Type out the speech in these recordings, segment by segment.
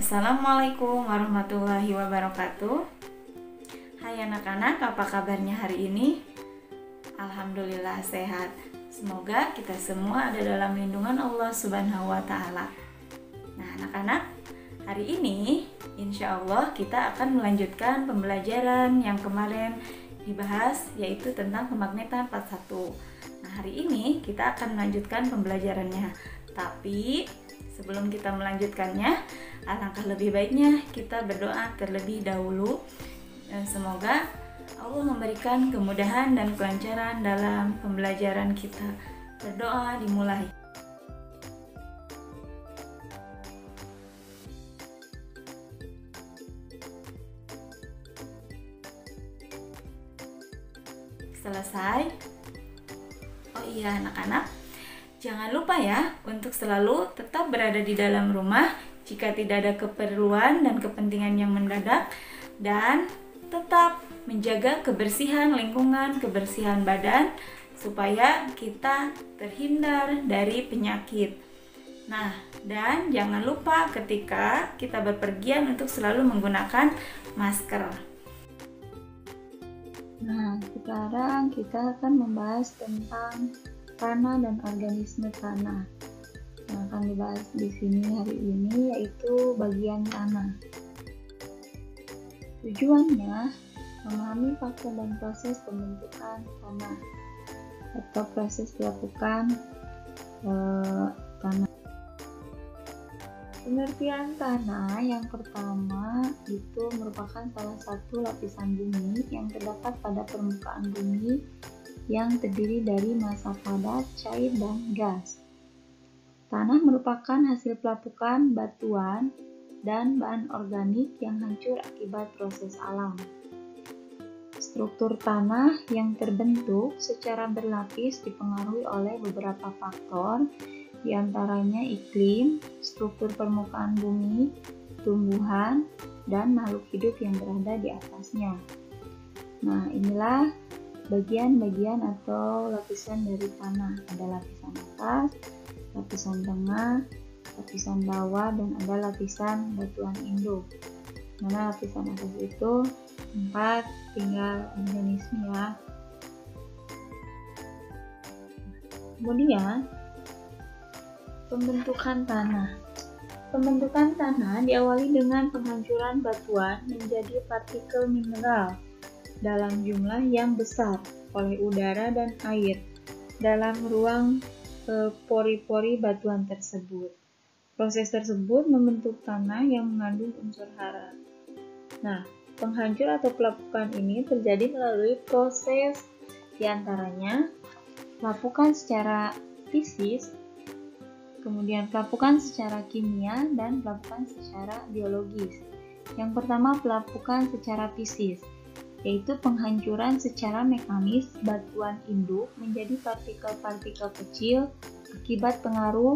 Assalamualaikum warahmatullahi wabarakatuh. Hai anak-anak, apa kabarnya hari ini? Alhamdulillah sehat. Semoga kita semua ada dalam lindungan Allah Subhanahu wa Ta'ala. Nah, anak-anak, hari ini insya Allah kita akan melanjutkan pembelajaran yang kemarin dibahas, yaitu tentang pemagnetan part 1. Nah, hari ini kita akan melanjutkan pembelajarannya. Tapi sebelum kita melanjutkannya, alangkah lebih baiknya kita berdoa terlebih dahulu. Semoga Allah memberikan kemudahan dan kelancaran dalam pembelajaran kita. Berdoa dimulai. Selesai? Oh iya anak-anak, jangan lupa ya untuk selalu tetap berada di dalam rumah jika tidak ada keperluan dan kepentingan yang mendadak, dan tetap menjaga kebersihan lingkungan, kebersihan badan supaya kita terhindar dari penyakit. Nah, dan jangan lupa ketika kita bepergian untuk selalu menggunakan masker. Nah, sekarang kita akan membahas tentang tanah dan organisme tanah. Yang akan dibahas di sini hari ini yaitu bagian tanah. Tujuannya memahami faktor dan proses pembentukan tanah atau proses pelapukan tanah. Pengertian tanah yang pertama itu merupakan salah satu lapisan bumi yang terdapat pada permukaan bumi yang terdiri dari massa padat, cair, dan gas. Tanah merupakan hasil pelapukan batuan dan bahan organik yang hancur akibat proses alam. Struktur tanah yang terbentuk secara berlapis dipengaruhi oleh beberapa faktor, diantaranya iklim, struktur permukaan bumi, tumbuhan, dan makhluk hidup yang berada di atasnya. Nah, inilah bagian-bagian atau lapisan dari tanah. Ada lapisan atas, lapisan tengah, lapisan bawah, dan ada lapisan batuan induk. Mana lapisan atas itu tempat tinggal organisme ya. Kemudian pembentukan tanah. Pembentukan tanah diawali dengan penghancuran batuan menjadi partikel mineral dalam jumlah yang besar oleh udara dan air dalam ruang pori-pori batuan tersebut. Proses tersebut membentuk tanah yang mengandung unsur hara. Nah, penghancur atau pelapukan ini terjadi melalui proses diantaranya pelapukan secara fisis, kemudian pelapukan secara kimia, dan pelapukan secara biologis. Yang pertama, pelapukan secara fisis, yaitu penghancuran secara mekanis batuan induk menjadi partikel-partikel kecil akibat pengaruh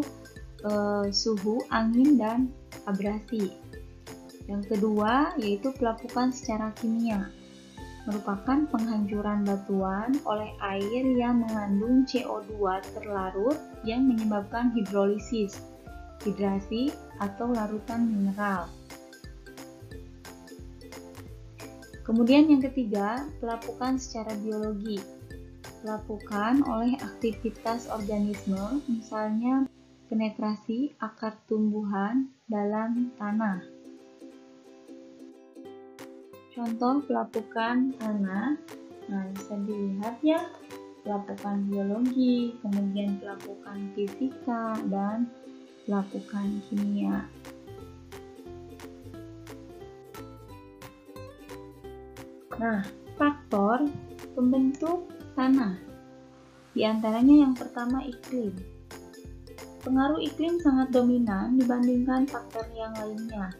suhu, angin, dan abrasi. Yang kedua, yaitu pelapukan secara kimia, merupakan penghancuran batuan oleh air yang mengandung CO2 terlarut yang menyebabkan hidrolisis, hidrasi, atau larutan mineral. Kemudian yang ketiga, pelapukan secara biologi. Pelapukan oleh aktivitas organisme, misalnya penetrasi akar tumbuhan dalam tanah. Contoh pelapukan tanah, nah bisa dilihat ya, pelapukan biologi, kemudian pelapukan fisika, dan pelapukan kimia. Nah, faktor pembentuk tanah. Di antaranya yang pertama iklim. Pengaruh iklim sangat dominan dibandingkan faktor yang lainnya.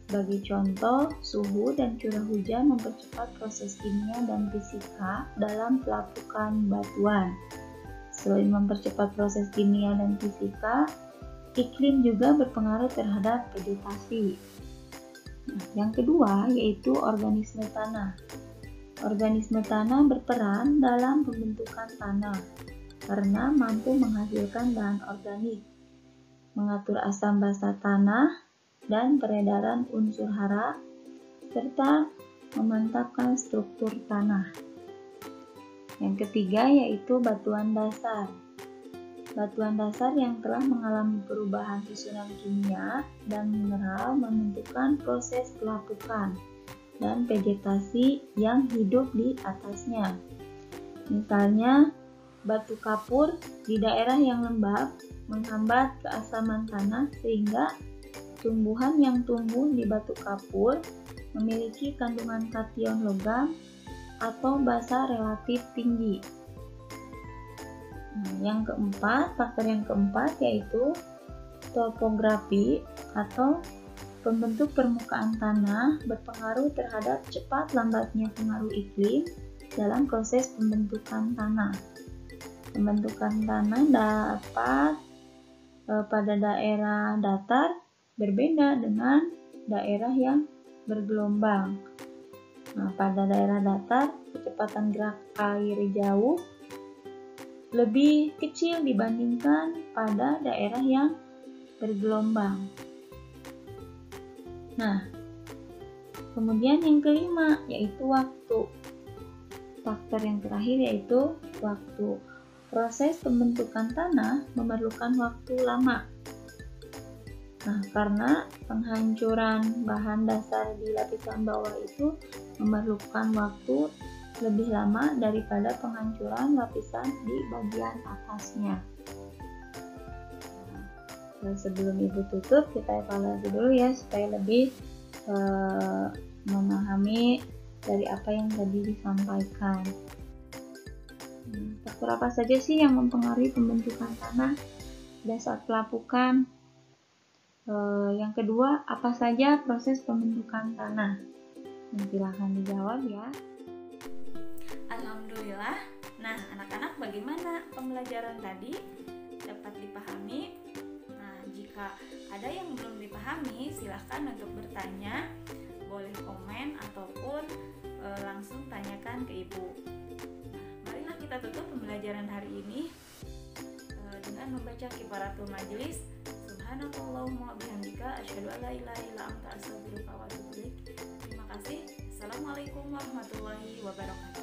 Sebagai contoh, suhu dan curah hujan mempercepat proses kimia dan fisika dalam pelapukan batuan. Selain mempercepat proses kimia dan fisika, iklim juga berpengaruh terhadap vegetasi. Nah, yang kedua yaitu organisme tanah. Organisme tanah berperan dalam pembentukan tanah karena mampu menghasilkan bahan organik, mengatur asam basa tanah, dan peredaran unsur hara, serta memantapkan struktur tanah. Yang ketiga yaitu batuan dasar. Batuan dasar yang telah mengalami perubahan susunan kimia dan mineral menentukan proses pelapukan dan vegetasi yang hidup di atasnya. Misalnya, batu kapur di daerah yang lembab menghambat keasaman tanah sehingga tumbuhan yang tumbuh di batu kapur memiliki kandungan kation logam atau basa relatif tinggi. Faktor yang keempat yaitu topografi atau pembentuk permukaan tanah berpengaruh terhadap cepat lambatnya pengaruh iklim dalam proses pembentukan tanah. Pembentukan tanah dapat pada daerah datar berbeda dengan daerah yang bergelombang. Pada daerah datar, kecepatan gerak air jauh lebih kecil dibandingkan pada daerah yang bergelombang. Kemudian yang kelima yaitu waktu. Faktor yang terakhir yaitu waktu. Proses pembentukan tanah memerlukan waktu lama. Karena penghancuran bahan dasar di lapisan bawah itu memerlukan waktu lebih lama daripada penghancuran lapisan di bagian atasnya. Sebelum Ibu tutup, kita evaluasi dulu ya supaya lebih memahami dari apa yang tadi disampaikan. Faktor apa saja sih yang mempengaruhi pembentukan tanah pada saat pelapukan? Yang kedua, apa saja proses pembentukan tanah? Silahkan dijawab ya. Alhamdulillah. Nah, anak-anak bagaimana pembelajaran tadi? Dapat dipahami? Nah, jika ada yang belum dipahami, silahkan untuk bertanya, boleh komen ataupun langsung tanyakan ke Ibu. Marilah kita tutup pembelajaran hari ini dengan membaca kifaratul majelis. Subhanakallahumma bihamdika asyhadu an la ilaha illa anta astaghfiruka wa atubu ilaik. Terima kasih. Assalamualaikum warahmatullahi wabarakatuh.